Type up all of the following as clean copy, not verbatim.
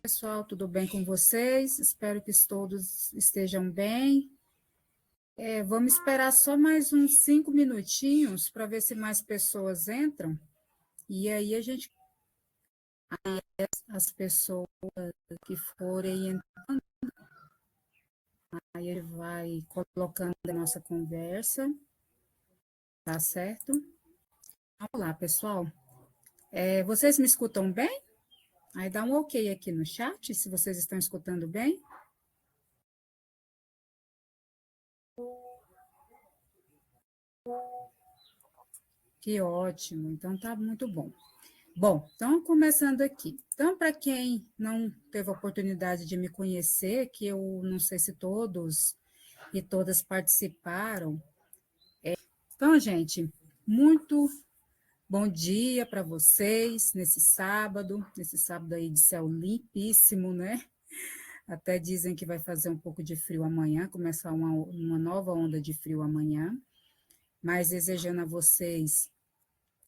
Pessoal, tudo bem com vocês? Espero que todos estejam bem. Vamos esperar só mais uns 5 minutinhos para ver se mais pessoas entram. E aí as pessoas que forem entrando, aí ele vai colocando a nossa conversa, tá certo? Vamos lá, pessoal. Vocês me escutam bem? Aí dá um ok aqui no chat, se vocês estão escutando bem. Que ótimo, então tá muito bom. Bom, então começando aqui. Então, para quem não teve a oportunidade de me conhecer, que eu não sei se todos e todas participaram. Então, gente, muito bom dia para vocês nesse sábado aí de céu limpíssimo, né? Até dizem que vai fazer um pouco de frio amanhã, começar uma nova onda de frio amanhã. Mas desejando a vocês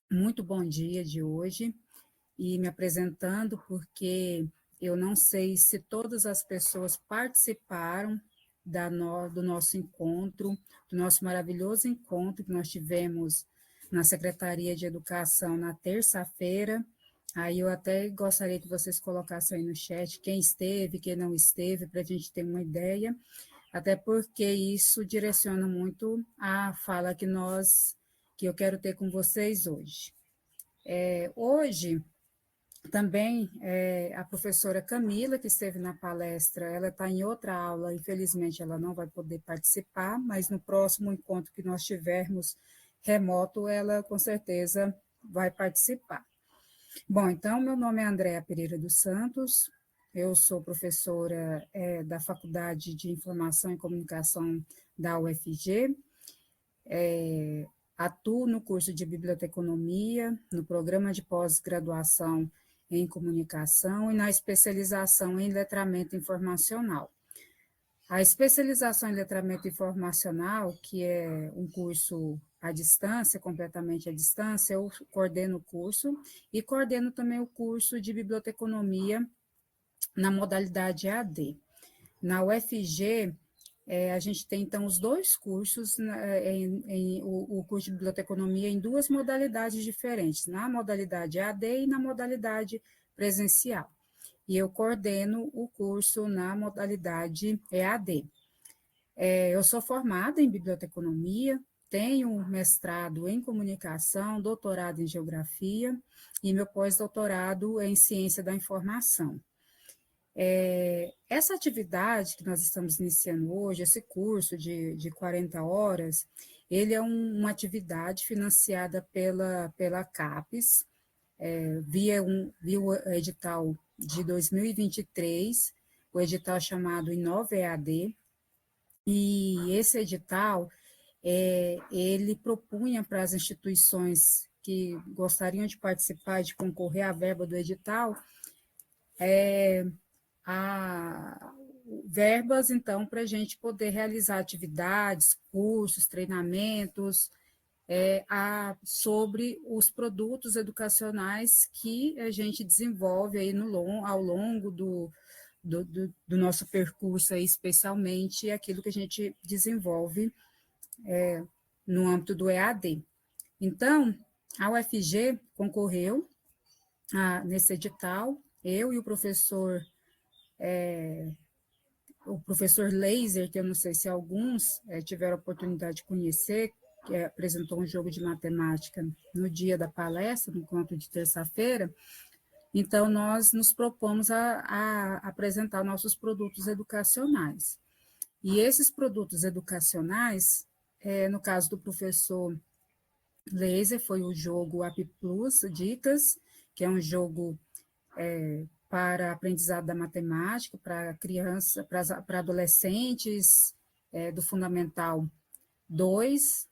muito bom dia de hoje. E me apresentando, porque eu não sei se todas as pessoas participaram do nosso encontro, do nosso maravilhoso encontro que nós tivemos na Secretaria de Educação na terça-feira. Aí eu até gostaria que vocês colocassem aí no chat quem esteve, quem não esteve, para a gente ter uma ideia, até porque isso direciona muito a fala que eu quero ter com vocês hoje. Hoje, também a professora Camila, que esteve na palestra, ela está em outra aula, infelizmente ela não vai poder participar, mas no próximo encontro que nós tivermos remoto, ela com certeza vai participar. Bom, então, meu nome é Andréa Pereira dos Santos, eu sou professora da Faculdade de Informação e Comunicação da UFG, atuo no curso de biblioteconomia, no programa de pós-graduação em comunicação e na especialização em letramento informacional. A especialização em letramento informacional, que é um curso à distância, completamente à distância, eu coordeno o curso e coordeno também o curso de biblioteconomia na modalidade EAD. Na UFG, a gente tem, então, os dois cursos, o curso de biblioteconomia em duas modalidades diferentes, na modalidade EAD e na modalidade presencial. E eu coordeno o curso na modalidade EAD. Eu sou formada em biblioteconomia, tenho mestrado em comunicação, doutorado em geografia e meu pós-doutorado em ciência da informação. Essa atividade que nós estamos iniciando hoje, esse curso de 40 horas, ele é uma atividade financiada pela CAPES, via o edital de 2023, o edital chamado Inova EAD, e esse edital, ele propunha para as instituições que gostariam de participar, de concorrer à verba do edital, verbas, então, para a gente poder realizar atividades, cursos, treinamentos, sobre os produtos educacionais que a gente desenvolve aí ao longo do nosso percurso, aí, especialmente aquilo que a gente desenvolve no âmbito do EAD. Então, a UFG concorreu nesse edital, eu e o professor Laser, que eu não sei se alguns tiveram a oportunidade de conhecer, que apresentou um jogo de matemática no dia da palestra, no encontro de terça-feira. Então, nós nos propomos a apresentar nossos produtos educacionais. E esses produtos educacionais, no caso do professor Laser, foi o jogo App Plus Dicas, que é um jogo para aprendizado da matemática, para criança, para adolescentes do Fundamental 2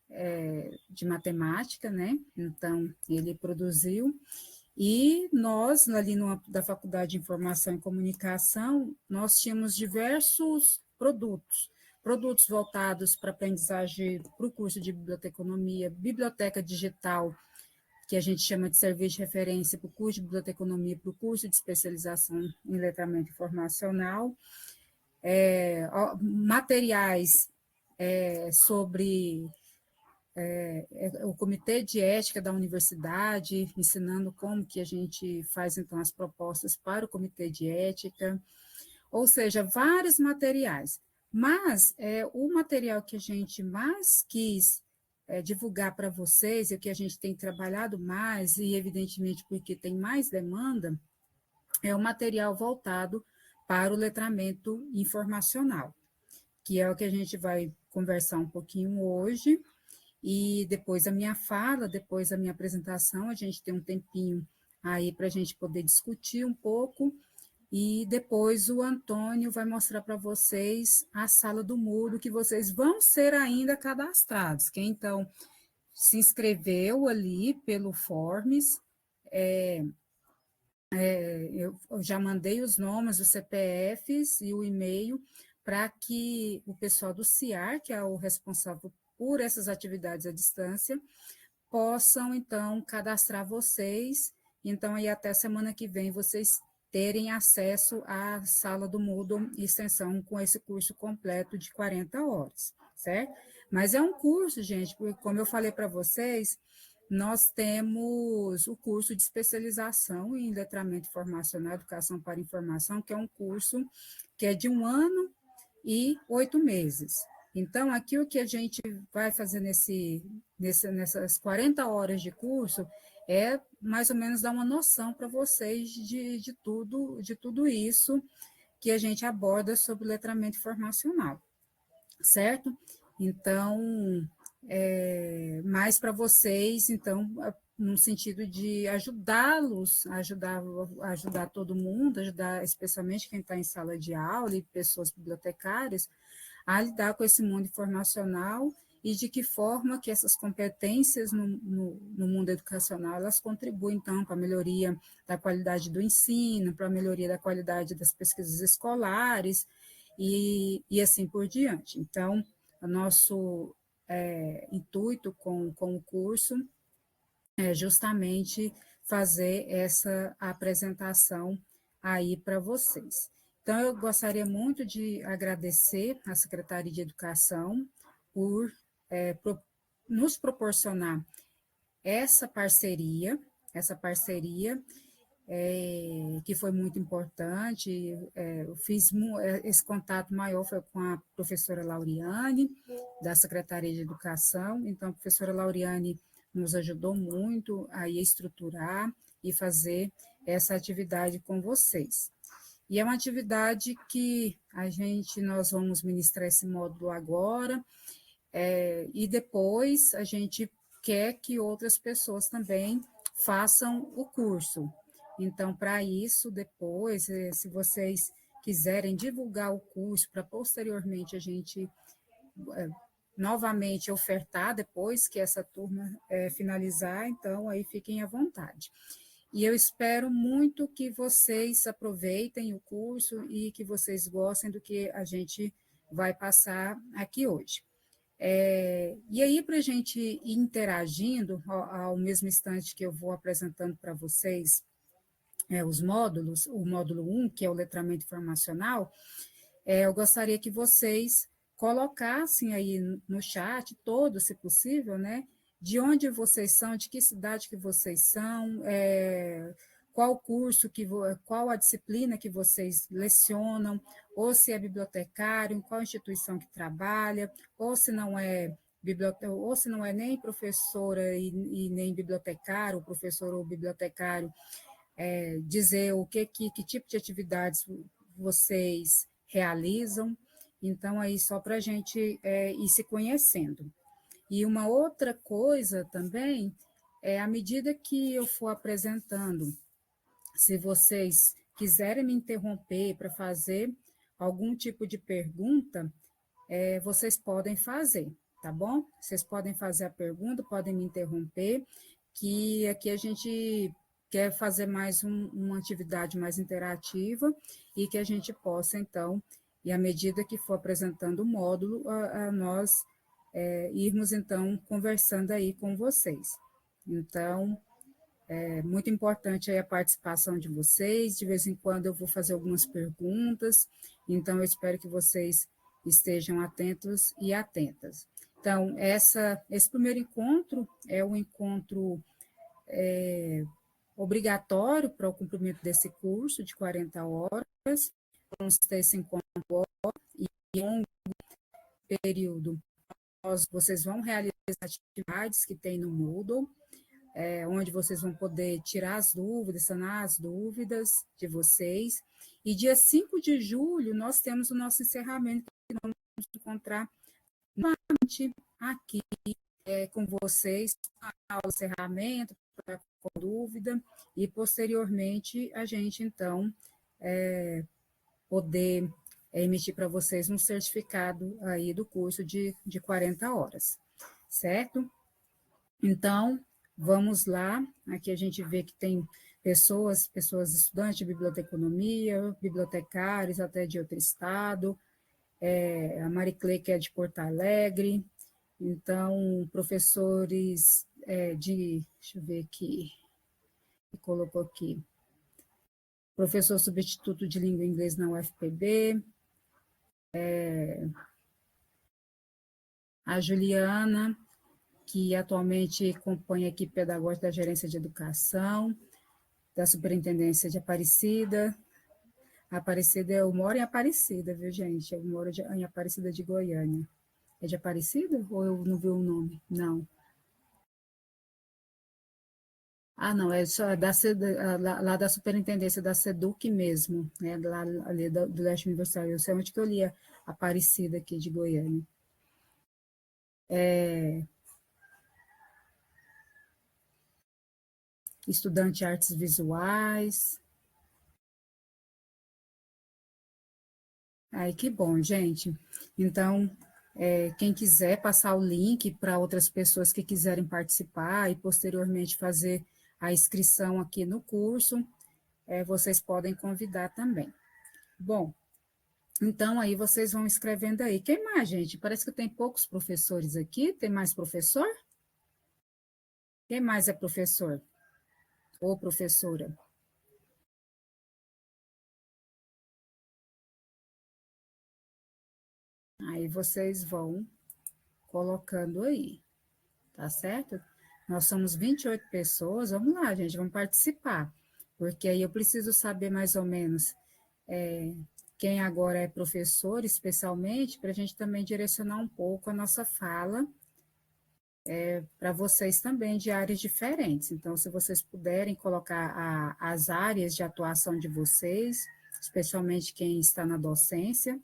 de matemática, né? Então, ele produziu. E nós, ali da Faculdade de Informação e Comunicação, nós tínhamos diversos produtos voltados para aprendizagem, para o curso de biblioteconomia, biblioteca digital, que a gente chama de serviço de referência para o curso de biblioteconomia, para o curso de especialização em letramento informacional, materiais sobre o comitê de ética da universidade, ensinando como que a gente faz, então, as propostas para o comitê de ética, ou seja, vários materiais. Mas o material que a gente mais quis divulgar para vocês, e o que a gente tem trabalhado mais, e evidentemente porque tem mais demanda, é o material voltado para o letramento informacional, que é o que a gente vai conversar um pouquinho hoje, e depois da minha fala, depois da minha apresentação, a gente tem um tempinho aí para a gente poder discutir um pouco, e depois o Antônio vai mostrar para vocês a sala do Moodle, que vocês vão ser ainda cadastrados. Quem, então, se inscreveu ali pelo Forms, eu já mandei os nomes, os CPFs e o e-mail para que o pessoal do CIAR, que é o responsável por essas atividades à distância, possam, então, cadastrar vocês. Então, aí até semana que vem, vocês terem acesso à sala do Moodle extensão com esse curso completo de 40 horas, certo? Mas é um curso, gente, porque, como eu falei para vocês, nós temos o curso de especialização em letramento informacional, educação para informação, que é um curso que é de 1 ano e 8 meses. Então, aqui o que a gente vai fazer nessas 40 horas de curso é mais ou menos dar uma noção para vocês de tudo isso que a gente aborda sobre letramento informacional, certo? Então, mais para vocês, então, no sentido de ajudá-los, ajudar todo mundo, ajudar especialmente quem está em sala de aula e pessoas bibliotecárias, a lidar com esse mundo informacional e de que forma que essas competências no mundo educacional, elas contribuem, então, para a melhoria da qualidade do ensino, para a melhoria da qualidade das pesquisas escolares e assim por diante. Então, o nosso intuito com o curso é justamente fazer essa apresentação aí para vocês. Então, eu gostaria muito de agradecer à Secretaria de Educação por nos proporcionar essa parceria que foi muito importante. Eu fiz esse contato maior foi com a professora Lauriane, da Secretaria de Educação. Então, a professora Lauriane nos ajudou muito a estruturar e fazer essa atividade com vocês. E é uma atividade que nós vamos ministrar esse módulo agora, e depois a gente quer que outras pessoas também façam o curso. Então, para isso, depois, se vocês quiserem divulgar o curso para posteriormente a gente novamente ofertar depois que essa turma finalizar, então aí fiquem à vontade. E eu espero muito que vocês aproveitem o curso e que vocês gostem do que a gente vai passar aqui hoje. E aí, para a gente ir interagindo, ao mesmo instante que eu vou apresentando para vocês os módulos, o módulo 1, que é o letramento informacional, eu gostaria que vocês colocassem aí no chat todo, se possível, né? De onde vocês são, de que cidade que vocês são, qual curso, qual a disciplina que vocês lecionam, ou se é bibliotecário, em qual instituição que trabalha, ou se não é ou se não é nem professora e nem bibliotecário, professor ou bibliotecário, dizer que tipo de atividades vocês realizam. Então, aí só para a gente ir se conhecendo. E uma outra coisa também, à medida que eu for apresentando, se vocês quiserem me interromper para fazer algum tipo de pergunta, vocês podem fazer, tá bom? Vocês podem fazer a pergunta, podem me interromper, que aqui a gente quer fazer mais uma atividade mais interativa e que a gente possa, então, e à medida que for apresentando o módulo, nós irmos, então, conversando aí com vocês. Então, É muito importante aí a participação de vocês, de vez em quando eu vou fazer algumas perguntas, então eu espero que vocês estejam atentos e atentas. Então, esse primeiro encontro é um encontro obrigatório para o cumprimento desse curso de 40 horas, vamos ter esse encontro e em um período vocês vão realizar as atividades que tem no Moodle, onde vocês vão poder tirar as dúvidas, sanar as dúvidas de vocês. E dia 5 de julho, nós temos o nosso encerramento, que nós vamos encontrar novamente aqui com vocês, o encerramento, com dúvida, e posteriormente a gente, então, poder emitir para vocês um certificado aí do curso de 40 horas, certo? Então, vamos lá, aqui a gente vê que tem pessoas estudantes de biblioteconomia, bibliotecários até de outro estado, a Mariclê, que é de Porto Alegre, então, professores deixa eu ver aqui, que colocou aqui, professor substituto de língua inglesa na UFPB, a Juliana, que atualmente compõe a equipe pedagógica da Gerência de Educação, da Superintendência de Aparecida. Aparecida, eu moro em Aparecida, viu, gente? Eu moro em Aparecida de Goiânia. É de Aparecida? Ou eu não vi o nome? Não. Ah, não, é só lá da Superintendência da SEDUC mesmo, né? Lá ali do Leste Universitário. Eu sei onde que eu li Aparecida aqui de Goiânia. Estudante de artes visuais. Ai, que bom, gente. Então, quem quiser passar o link para outras pessoas que quiserem participar e posteriormente fazer a inscrição aqui no curso, vocês podem convidar também. Bom, então aí vocês vão escrevendo aí. Quem mais, gente? Parece que tem poucos professores aqui. Tem mais professor? Quem mais é professor? Ou professora? Aí vocês vão colocando aí, tá certo? Nós somos 28 pessoas, vamos lá, gente, vamos participar, porque aí eu preciso saber mais ou menos quem agora é professor, especialmente, para a gente também direcionar um pouco a nossa fala para vocês também de áreas diferentes. Então, se vocês puderem colocar as áreas de atuação de vocês, especialmente quem está na docência,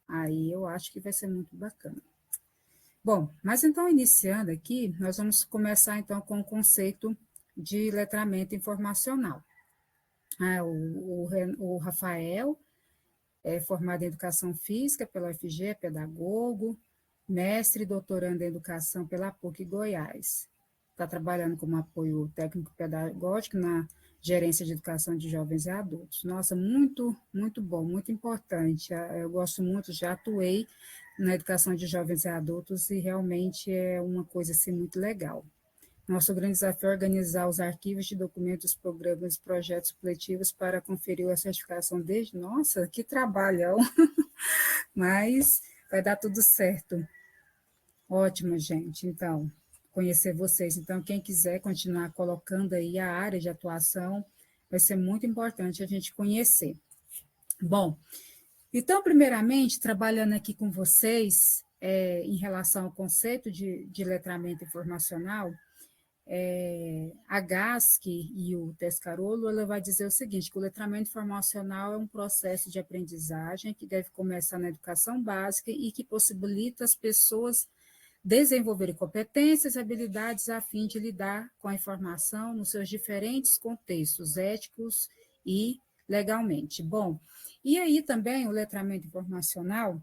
aí eu acho que vai ser muito bacana. Bom, mas então, iniciando aqui, nós vamos começar então com o conceito de letramento informacional. O Rafael é formado em Educação Física pela UFG, é pedagogo, mestre e doutorando em Educação pela PUC Goiás. Está trabalhando como apoio técnico pedagógico na Gerência de Educação de Jovens e Adultos. Nossa, muito, muito bom, muito importante. Eu gosto muito, já atuei na educação de jovens e adultos e realmente é uma coisa assim muito legal. Nosso grande desafio é organizar os arquivos de documentos, programas e projetos coletivos para conferir a certificação desde... Nossa, que trabalhão! Mas vai dar tudo certo. Ótimo, gente. Então, conhecer vocês. Então, quem quiser continuar colocando aí a área de atuação, vai ser muito importante a gente conhecer. Bom, então, primeiramente, trabalhando aqui com vocês, em relação ao conceito de letramento informacional, a GASC e o Tescarolo, ela vai dizer o seguinte, que o letramento informacional é um processo de aprendizagem que deve começar na educação básica e que possibilita as pessoas desenvolverem competências e habilidades a fim de lidar com a informação nos seus diferentes contextos éticos e legalmente. Bom, e aí também o letramento informacional,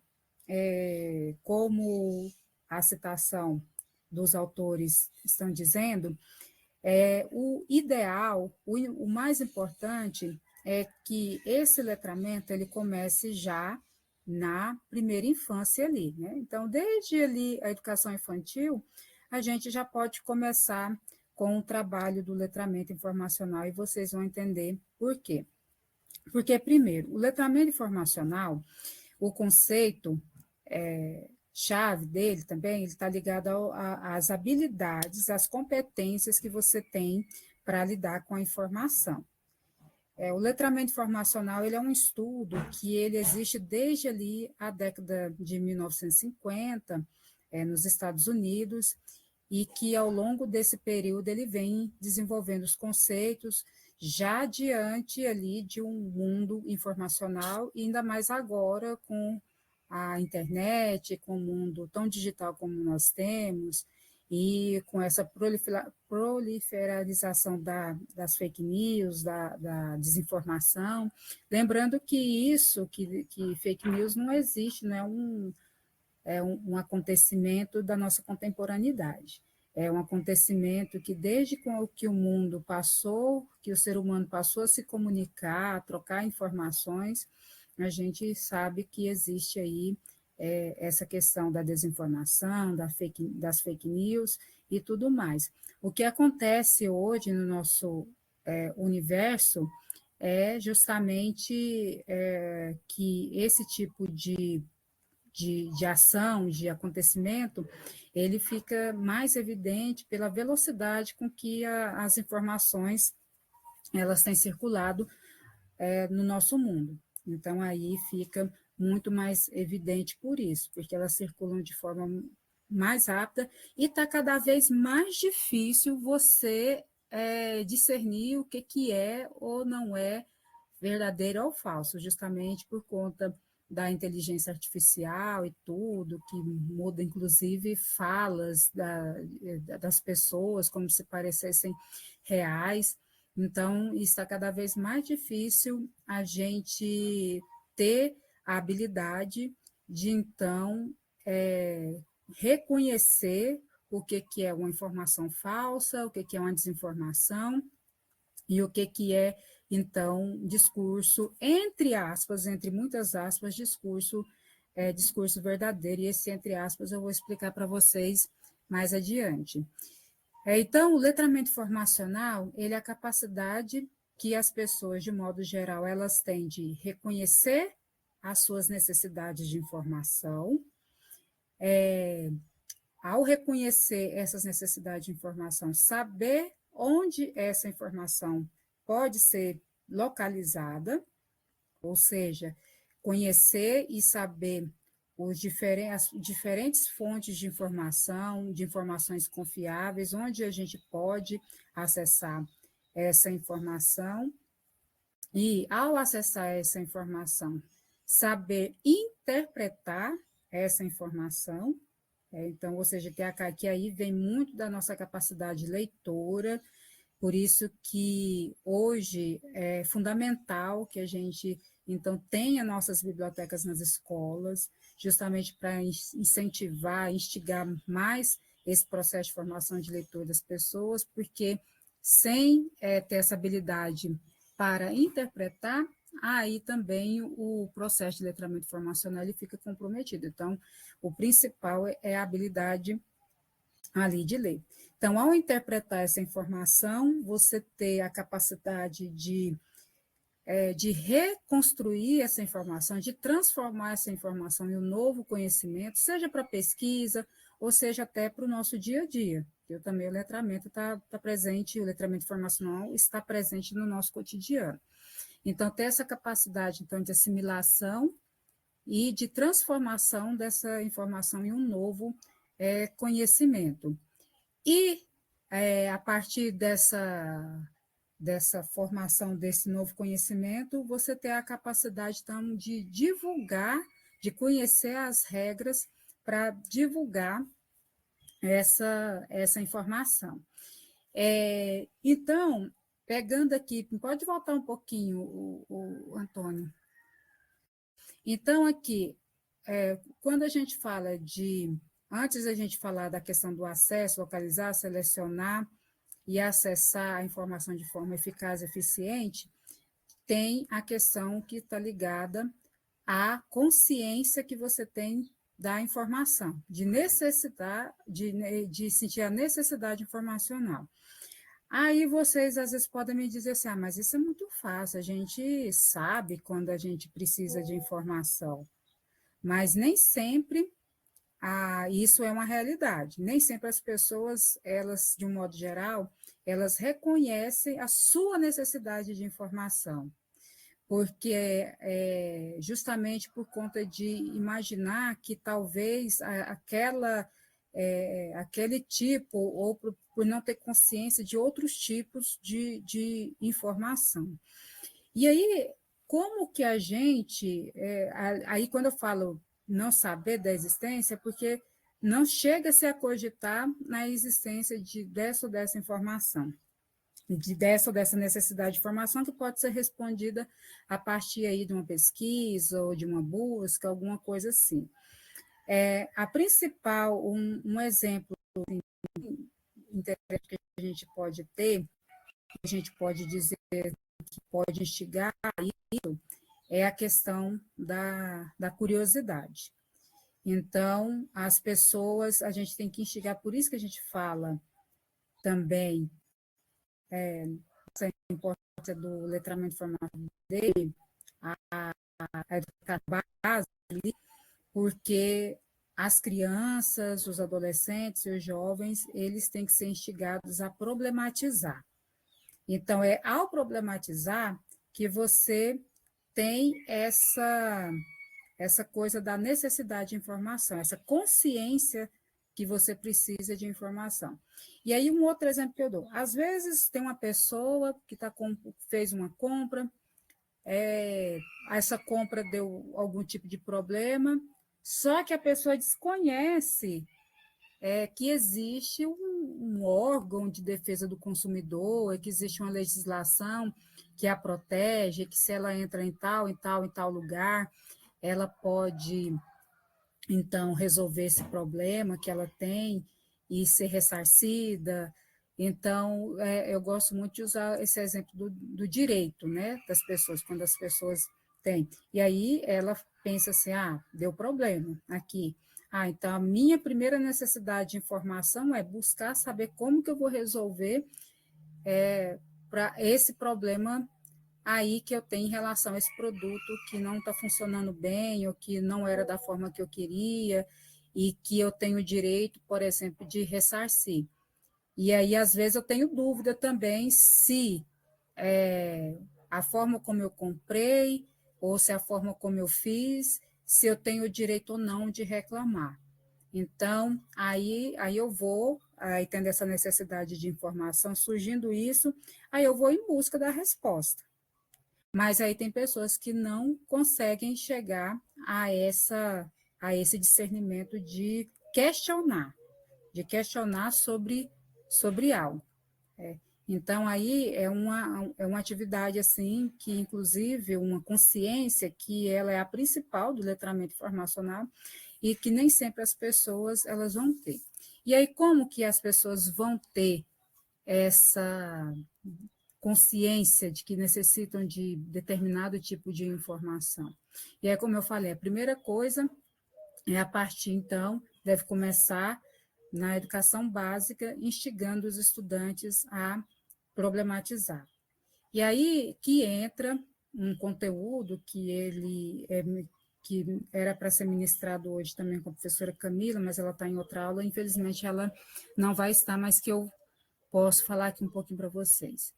como a citação dos autores estão dizendo, o ideal, o mais importante é que esse letramento ele comece já na primeira infância ali, né? Então, desde ali a educação infantil, a gente já pode começar com o trabalho do letramento informacional, e vocês vão entender por quê. Porque, primeiro, o letramento informacional, o conceito chave dele também, ele está ligado às habilidades, às competências que você tem para lidar com a informação. O letramento informacional ele é um estudo que ele existe desde ali a década de 1950, nos Estados Unidos, e que ao longo desse período ele vem desenvolvendo os conceitos já diante ali de um mundo informacional, e ainda mais agora com a internet, com o mundo tão digital como nós temos, e com essa proliferação das fake news, da desinformação. Lembrando que que fake news não existe, não é um acontecimento da nossa contemporaneidade. É um acontecimento que, desde que o mundo passou, que o ser humano passou a se comunicar, a trocar informações, a gente sabe que existe aí essa questão da desinformação, das fake news e tudo mais. O que acontece hoje no nosso universo é justamente que esse tipo de ação, de acontecimento, ele fica mais evidente pela velocidade com que as informações elas têm circulado no nosso mundo. Então, aí fica muito mais evidente por isso, porque elas circulam de forma mais rápida e está cada vez mais difícil você discernir o que é ou não é verdadeiro ou falso, justamente por conta da inteligência artificial e tudo, que muda inclusive falas das pessoas como se parecessem reais. Então, está cada vez mais difícil a gente ter a habilidade de, então, reconhecer o que é uma informação falsa, o que é uma desinformação, e o que é, então, discurso, entre aspas, entre muitas aspas, discurso verdadeiro, e esse entre aspas eu vou explicar para vocês mais adiante. Então, o letramento informacional, ele é a capacidade que as pessoas, de modo geral, elas têm de reconhecer as suas necessidades de informação. Ao reconhecer essas necessidades de informação, saber onde essa informação pode ser localizada, ou seja, conhecer e saber as diferentes fontes de informações confiáveis, onde a gente pode acessar essa informação, e, ao acessar essa informação, saber interpretar essa informação. Então, ou seja, que aí vem muito da nossa capacidade leitora, por isso que hoje é fundamental que a gente, então, tenha nossas bibliotecas nas escolas, justamente para incentivar, instigar mais esse processo de formação de leitura das pessoas, porque sem ter essa habilidade para interpretar, aí também o processo de letramento informacional ele fica comprometido. Então, o principal é a habilidade ali de ler. Então, ao interpretar essa informação, você ter a capacidade de reconstruir essa informação, de transformar essa informação em um novo conhecimento, seja para pesquisa, ou seja até para o nosso dia a dia. Eu também, o letramento está presente, o letramento informacional está presente no nosso cotidiano. Então, ter essa capacidade, então, de assimilação e de transformação dessa informação em um novo conhecimento. E, a partir dessa formação, desse novo conhecimento, você ter a capacidade, então, de divulgar, de conhecer as regras para divulgar essa informação. Então, pegando aqui, pode voltar um pouquinho, o Antônio. Então, aqui, quando a gente fala antes da gente falar da questão do acesso, localizar, selecionar e acessar a informação de forma eficaz e eficiente, tem a questão que está ligada à consciência que você tem da informação, de sentir a necessidade informacional. Aí vocês às vezes podem me dizer assim, mas isso é muito fácil, a gente sabe quando a gente precisa de informação, mas nem sempre isso é uma realidade. Nem sempre as pessoas, elas, de um modo geral, elas reconhecem a sua necessidade de informação, porque justamente por conta de imaginar que talvez aquele tipo, ou por não ter consciência de outros tipos de informação. E aí, como que a gente, aí quando eu falo não saber da existência, porque não chega -se a cogitar na existência dessa ou dessa informação, dessa ou dessa necessidade de informação que pode ser respondida a partir aí de uma pesquisa ou de uma busca, alguma coisa assim. A principal, um exemplo interessante que a gente pode ter, que a gente pode dizer que pode instigar isso, é a questão da curiosidade. Então, as pessoas, a gente tem que instigar, por isso que a gente fala também essa importância do letramento informativo dele, a educação base, porque as crianças, os adolescentes e os jovens, eles têm que ser instigados a problematizar. Então, é ao problematizar que você tem essa coisa da necessidade de informação, essa consciência que você precisa de informação. E aí, um outro exemplo que eu dou. Às vezes, tem uma pessoa que fez uma compra, essa compra deu algum tipo de problema, só que a pessoa desconhece que existe um órgão de defesa do consumidor, que existe uma legislação que a protege, que se ela entra em tal lugar, ela pode, então, resolver esse problema que ela tem e ser ressarcida. Então, eu gosto muito de usar esse exemplo do direito, né, das pessoas, quando as pessoas têm. E aí ela pensa assim, deu problema aqui. Então, a minha primeira necessidade de informação é buscar saber como que eu vou resolver para esse problema aí que eu tenho em relação a esse produto que não está funcionando bem ou que não era da forma que eu queria e que eu tenho o direito, por exemplo, de ressarcir. E aí, às vezes, eu tenho dúvida também se a forma como eu comprei ou se a forma como eu fiz, se eu tenho o direito ou não de reclamar. Então, aí eu vou, aí tendo essa necessidade de informação, surgindo isso, aí eu vou em busca da resposta. Mas aí tem pessoas que não conseguem chegar a esse discernimento de questionar sobre algo. Então, aí é uma atividade, assim, que, inclusive, uma consciência que ela é a principal do letramento informacional e que nem sempre as pessoas elas vão ter. E aí, como que as pessoas vão ter essa consciência de que necessitam de determinado tipo de informação? E aí, como eu falei, a primeira coisa é a partir, então, deve começar na educação básica, instigando os estudantes a problematizar. E aí que entra um conteúdo que era para ser ministrado hoje também com a professora Camila, mas ela está em outra aula, infelizmente ela não vai estar, mas que eu posso falar aqui um pouquinho para vocês.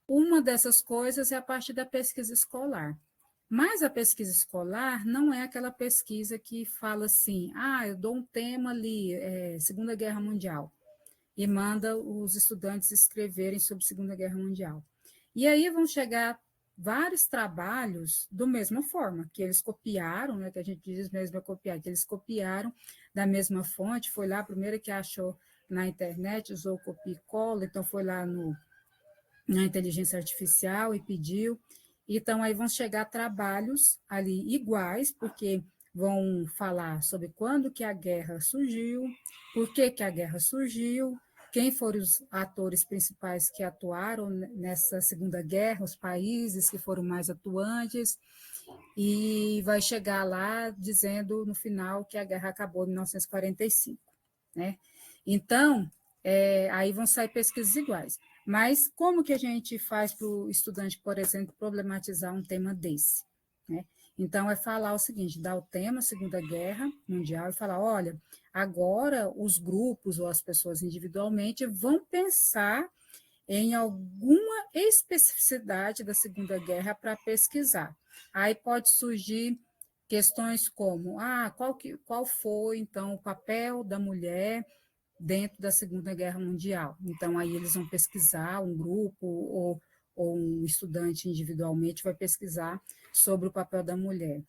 Uma dessas coisas é a parte da pesquisa escolar. Mas a pesquisa escolar não é aquela pesquisa que fala assim, eu dou um tema ali, Segunda Guerra Mundial, e manda os estudantes escreverem sobre Segunda Guerra Mundial. E aí vão chegar vários trabalhos da mesma forma, que eles copiaram, né, que a gente diz mesmo copiar, que eles copiaram da mesma fonte, foi lá a primeira que achou na internet, usou copia e cola, então foi lá na inteligência artificial e pediu. Então, aí vão chegar trabalhos ali iguais, porque vão falar sobre quando que a guerra surgiu, por que que a guerra surgiu, quem foram os atores principais que atuaram nessa Segunda Guerra, os países que foram mais atuantes, e vai chegar lá dizendo no final que a guerra acabou em 1945, né? Então, aí vão sair pesquisas iguais. Mas como que a gente faz para o estudante, por exemplo, problematizar um tema desse? Né? Então, é falar o seguinte, dar o tema Segunda Guerra Mundial e falar, olha, agora os grupos ou as pessoas individualmente vão pensar em alguma especificidade da Segunda Guerra para pesquisar. Aí pode surgir questões como, qual foi, então, o papel da mulher dentro da Segunda Guerra Mundial. Então, aí eles vão pesquisar, um grupo ou um estudante individualmente vai pesquisar sobre o papel da mulher.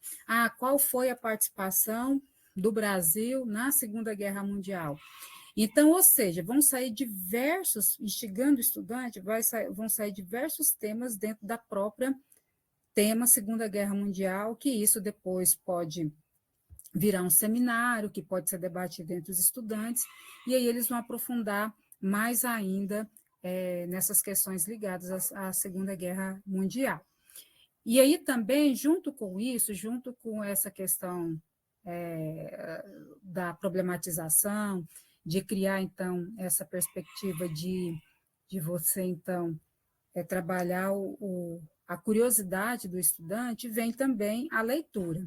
Qual foi a participação do Brasil na Segunda Guerra Mundial? Então, ou seja, vão sair diversos, instigando o estudante, vão sair diversos temas dentro da própria tema Segunda Guerra Mundial, que isso depois pode virar um seminário, que pode ser debatido entre os estudantes, e aí eles vão aprofundar mais ainda nessas questões ligadas à Segunda Guerra Mundial. E aí também, junto com isso, junto com essa questão da problematização, de criar, então, essa perspectiva de você, então, trabalhar a curiosidade do estudante, vem também a leitura.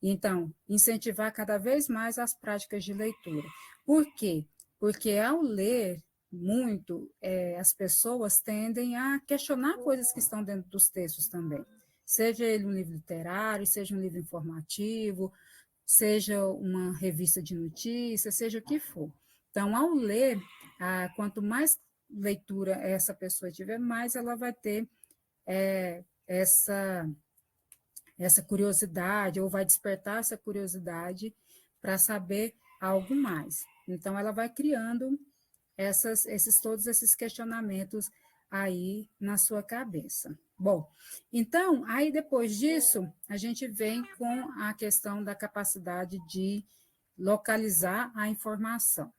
Então, incentivar cada vez mais as práticas de leitura. Por quê? Porque ao ler muito, as pessoas tendem a questionar coisas que estão dentro dos textos também. Seja ele um livro literário, seja um livro informativo, seja uma revista de notícias, seja o que for. Então, ao ler, quanto mais leitura essa pessoa tiver, mais ela vai ter essa curiosidade, ou vai despertar essa curiosidade para saber algo mais. Então, ela vai criando todos esses questionamentos aí na sua cabeça. Bom, então, aí depois disso, a gente vem com a questão da capacidade de localizar a informação.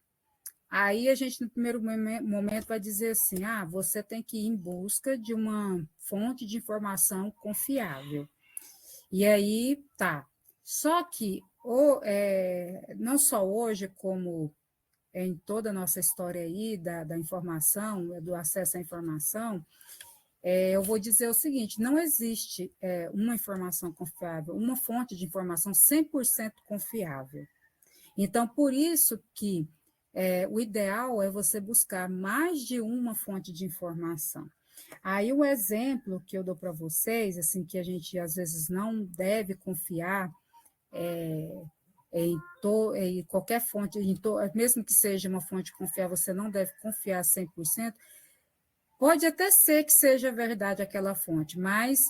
Aí a gente, no primeiro momento, vai dizer assim: você tem que ir em busca de uma fonte de informação confiável. E aí, tá. Só que, não só hoje, como em toda a nossa história aí da informação, do acesso à informação, eu vou dizer o seguinte: não existe uma informação confiável, uma fonte de informação 100% confiável. Então, por isso que o ideal é você buscar mais de uma fonte de informação. Aí o exemplo que eu dou para vocês, assim, que a gente às vezes não deve confiar em qualquer fonte, mesmo que seja uma fonte confiável, você não deve confiar 100%. Pode até ser que seja verdade aquela fonte, mas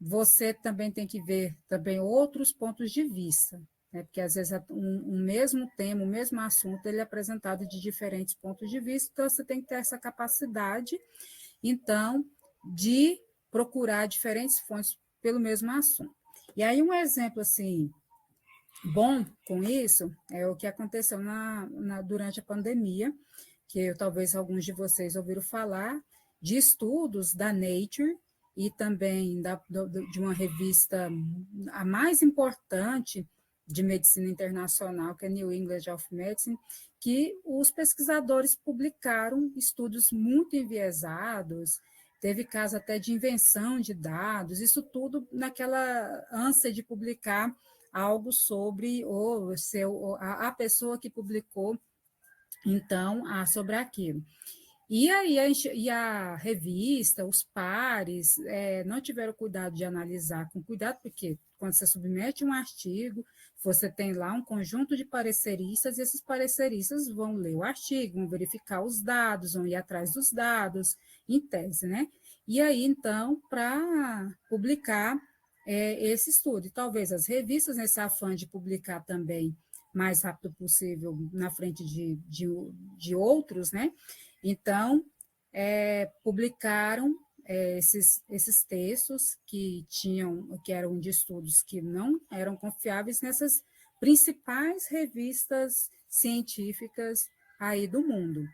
você também tem que ver também outros pontos de vista, né? Porque às vezes um mesmo tema, o mesmo assunto, ele é apresentado de diferentes pontos de vista, então você tem que ter essa capacidade, então, de procurar diferentes fontes pelo mesmo assunto. E aí um exemplo assim bom com isso é o que aconteceu durante a pandemia, que talvez alguns de vocês ouviram falar, de estudos da Nature e também de uma revista, a mais importante de medicina internacional, que é New England of Medicine, que os pesquisadores publicaram estudos muito enviesados, teve caso até de invenção de dados, isso tudo naquela ânsia de publicar algo sobre a pessoa que publicou, então, sobre aquilo. E aí a revista, os pares, não tiveram cuidado de analisar com cuidado, porque quando você submete um artigo, você tem lá um conjunto de pareceristas, e esses pareceristas vão ler o artigo, vão verificar os dados, vão ir atrás dos dados, em tese, né? E aí, então, para publicar esse estudo. E talvez as revistas, nesse afã de publicar também mais rápido possível na frente de outros, né? Então, publicaram esses textos que eram de estudos que não eram confiáveis nessas principais revistas científicas aí do mundo.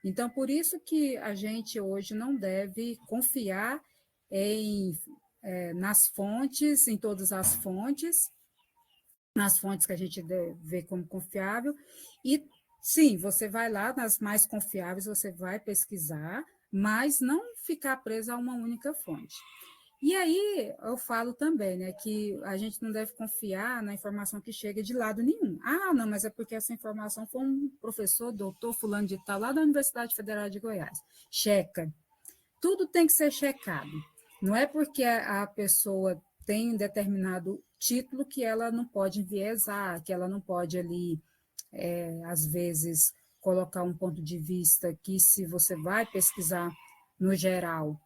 Então, por isso que a gente hoje não deve confiar nas fontes, em todas as fontes, nas fontes que a gente vê como confiável, e sim, você vai lá nas mais confiáveis, você vai pesquisar, mas não ficar preso a uma única fonte. E aí eu falo também, né, que a gente não deve confiar na informação que chega de lado nenhum. Ah, não, mas é porque essa informação foi um professor, doutor fulano de tal, lá da Universidade Federal de Goiás. Checa. Tudo tem que ser checado. Não é porque a pessoa tem um determinado título que ela não pode enviesar, que ela não pode ali, às vezes, colocar um ponto de vista que, se você vai pesquisar no geral,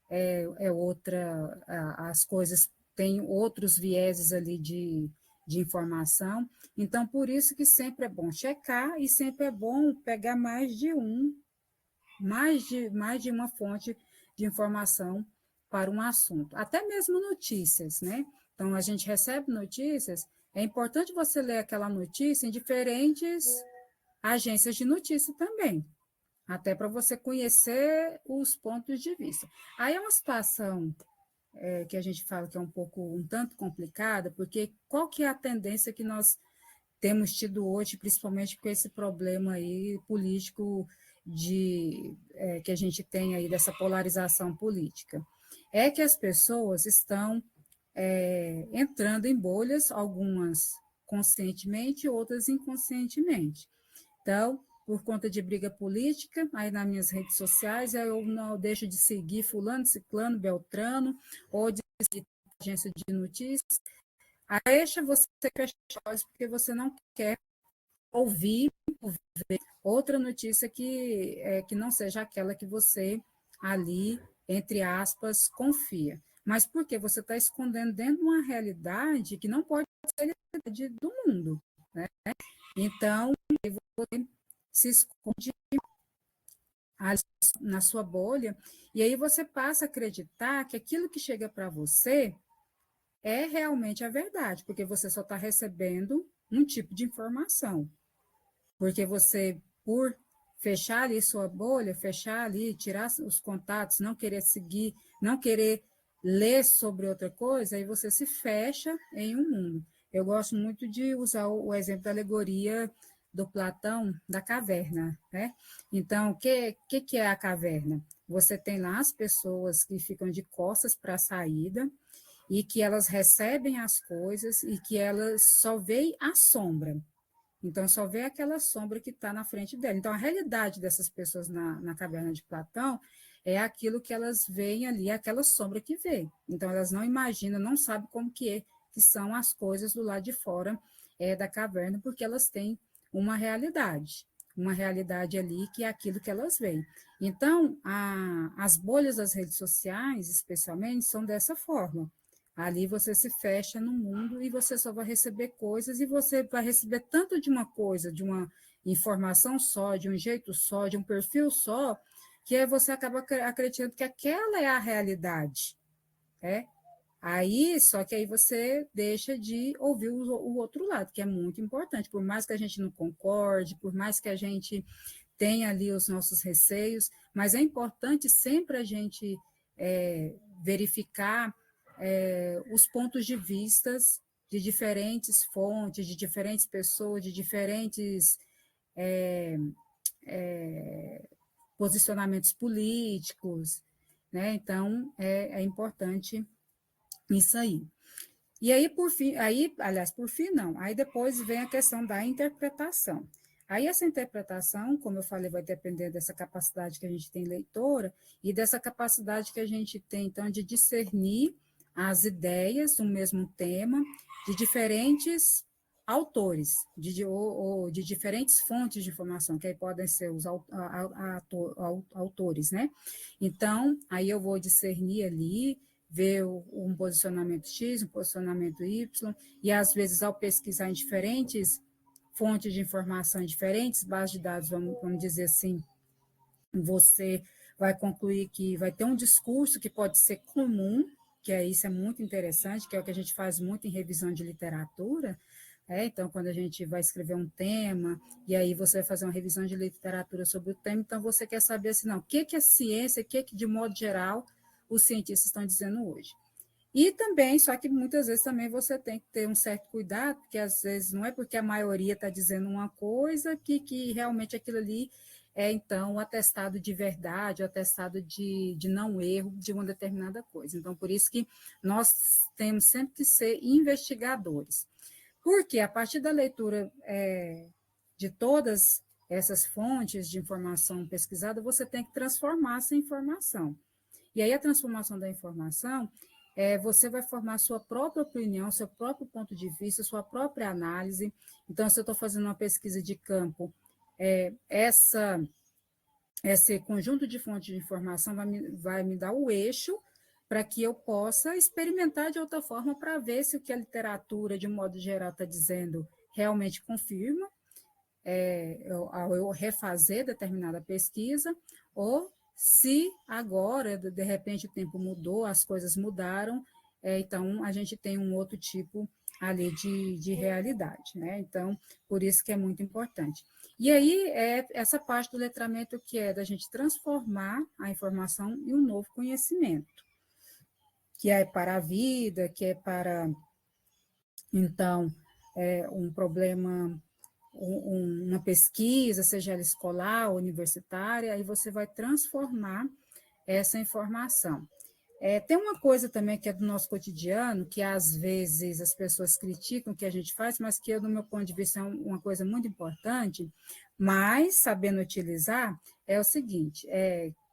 é outra, as coisas têm outros vieses ali de informação. Então, por isso que sempre é bom checar e sempre é bom pegar mais de uma fonte de informação para um assunto, até mesmo notícias, né? Então, a gente recebe notícias, é importante você ler aquela notícia em diferentes agências de notícia também, até para você conhecer os pontos de vista. Aí é uma situação que a gente fala que é um tanto complicada, porque qual que é a tendência que nós temos tido hoje, principalmente com esse problema aí político que a gente tem aí dessa polarização política? É que as pessoas estão entrando em bolhas, algumas conscientemente, outras inconscientemente. Então, por conta de briga política, aí nas minhas redes sociais, eu não deixo de seguir fulano, ciclano, beltrano, ou de seguir agência de notícias. Aí deixa você fechar os olhos porque você não quer ouvir outra notícia que não seja aquela que você ali, entre aspas, confia. Mas porque você está escondendo dentro de uma realidade que não pode ser a realidade do mundo, né? Então, você se esconde na sua bolha, e aí você passa a acreditar que aquilo que chega para você é realmente a verdade, porque você só está recebendo um tipo de informação. Porque você, por fechar ali sua bolha, fechar ali, tirar os contatos, não querer seguir, não querer ler sobre outra coisa, aí você se fecha em um mundo. Eu gosto muito de usar o exemplo da alegoria do Platão, da caverna, né? Então, o que é a caverna? Você tem lá as pessoas que ficam de costas para a saída e que elas recebem as coisas e que elas só veem a sombra. Então, só vê aquela sombra que está na frente dela. Então, a realidade dessas pessoas na caverna de Platão é aquilo que elas veem ali, aquela sombra que vê. Então, elas não imaginam, não sabem como que são as coisas do lado de fora da caverna, porque elas têm uma realidade ali que é aquilo que elas veem. Então, as bolhas das redes sociais, especialmente, são dessa forma. Ali você se fecha no mundo e você só vai receber coisas, e você vai receber tanto de uma coisa, de uma informação só, de um jeito só, de um perfil só, que você acaba acreditando que aquela é a realidade, né? Aí, só que aí você deixa de ouvir o outro lado, que é muito importante, por mais que a gente não concorde, por mais que a gente tenha ali os nossos receios, mas é importante sempre a gente verificar os pontos de vistas de diferentes fontes, de diferentes pessoas, de diferentes posicionamentos políticos, né? Então, é importante isso aí. E aí, por fim, aliás, por fim, não. Aí depois vem a questão da interpretação. Aí essa interpretação, como eu falei, vai depender dessa capacidade que a gente tem leitora e dessa capacidade que a gente tem, então, de discernir as ideias do mesmo tema de diferentes autores, ou de diferentes fontes de informação, que aí podem ser os autores, né? Então, aí eu vou discernir ali, ver um posicionamento X, um posicionamento Y, e às vezes, ao pesquisar em diferentes fontes de informação, em diferentes bases de dados, vamos dizer assim, você vai concluir que vai ter um discurso que pode ser comum, isso é muito interessante, que é o que a gente faz muito em revisão de literatura. Então, quando a gente vai escrever um tema, e aí você vai fazer uma revisão de literatura sobre o tema, então você quer saber assim, não, o que é ciência, o que, de modo geral, os cientistas estão dizendo hoje. E também, só que muitas vezes também você tem que ter um certo cuidado, porque às vezes não é porque a maioria está dizendo uma coisa que realmente aquilo ali então, o atestado de verdade, o atestado de não erro de uma determinada coisa. Então, por isso que nós temos sempre que ser investigadores. Porque a partir da leitura de todas essas fontes de informação pesquisada, você tem que transformar essa informação. E aí a transformação da informação, você vai formar sua própria opinião, seu próprio ponto de vista, sua própria análise. Então, se eu estou fazendo uma pesquisa de campo, esse conjunto de fontes de informação vai me dar o eixo para que eu possa experimentar de outra forma para ver se o que a literatura, de um modo geral, está dizendo realmente confirma, ao eu refazer determinada pesquisa, ou se agora, de repente, o tempo mudou, as coisas mudaram, então a gente tem um outro tipo ali de realidade, né? Então, por isso que é muito importante. E aí, essa parte do letramento que é da gente transformar a informação em um novo conhecimento, que é para a vida, que é para, então, um problema, uma pesquisa, seja ela escolar, universitária, aí você vai transformar essa informação. Tem uma coisa também que é do nosso cotidiano, que às vezes as pessoas criticam o que a gente faz, mas que, do meu ponto de vista, é uma coisa muito importante, mas sabendo utilizar, é o seguinte,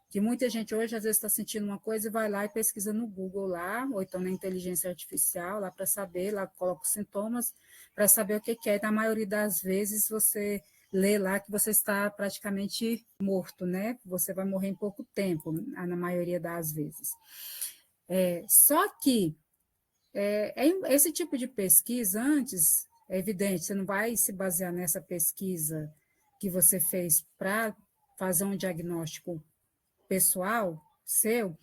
que muita gente hoje às vezes está sentindo uma coisa e vai lá e pesquisa no Google lá, ou então na inteligência artificial, lá para saber, lá coloca os sintomas, para saber o que é, e na maioria das vezes você lê lá que você está praticamente morto, né? Você vai morrer em pouco tempo, na maioria das vezes. Só que esse tipo de pesquisa, antes, é evidente, você não vai se basear nessa pesquisa que você fez para fazer um diagnóstico pessoal seu,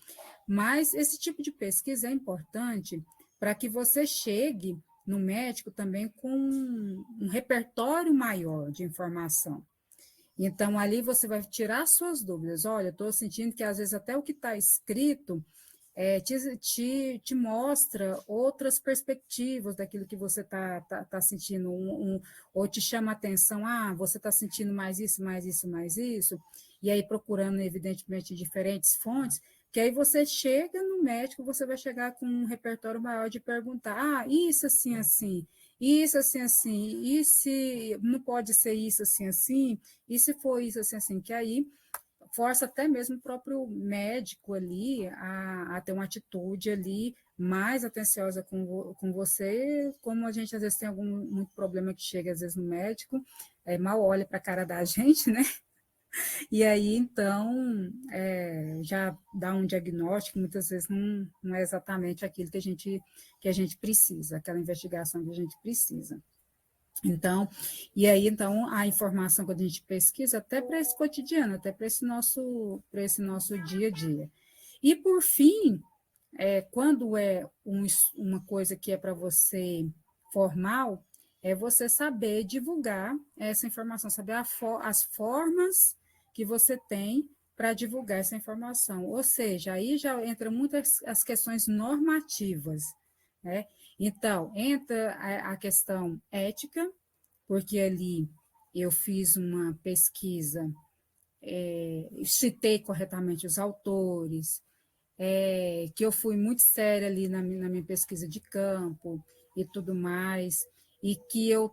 mas esse tipo de pesquisa é importante para que você chegue no médico também com um repertório maior de informação. Então, ali você vai tirar suas dúvidas. Olha, estou sentindo que às vezes até o que está escrito te mostra outras perspectivas daquilo que você tá sentindo, ou te chama a atenção, você está sentindo mais isso, mais isso, mais isso, e aí procurando, evidentemente, diferentes fontes, que aí você chega no médico, você vai chegar com um repertório maior de perguntar, isso assim, assim, isso assim, assim, e se não pode ser isso assim, assim, e se for isso assim, assim, que aí força até mesmo o próprio médico ali a ter uma atitude ali mais atenciosa com você, como a gente às vezes tem muito problema que chega às vezes no médico, mal olha para a cara da gente, né? E aí, então, já dá um diagnóstico, muitas vezes não é exatamente aquilo que a gente precisa, aquela investigação que a gente precisa. Então, e aí, então, a informação que a gente pesquisa, até para esse cotidiano, até para esse nosso dia a dia. E, por fim, quando uma coisa que é para você formal, é você saber divulgar essa informação, saber as formas que você tem para divulgar essa informação. Ou seja, aí já entra muitas as questões normativas, né? Então, entra a questão ética, porque ali eu fiz uma pesquisa, citei corretamente os autores, que eu fui muito séria ali na minha pesquisa de campo e tudo mais, e que eu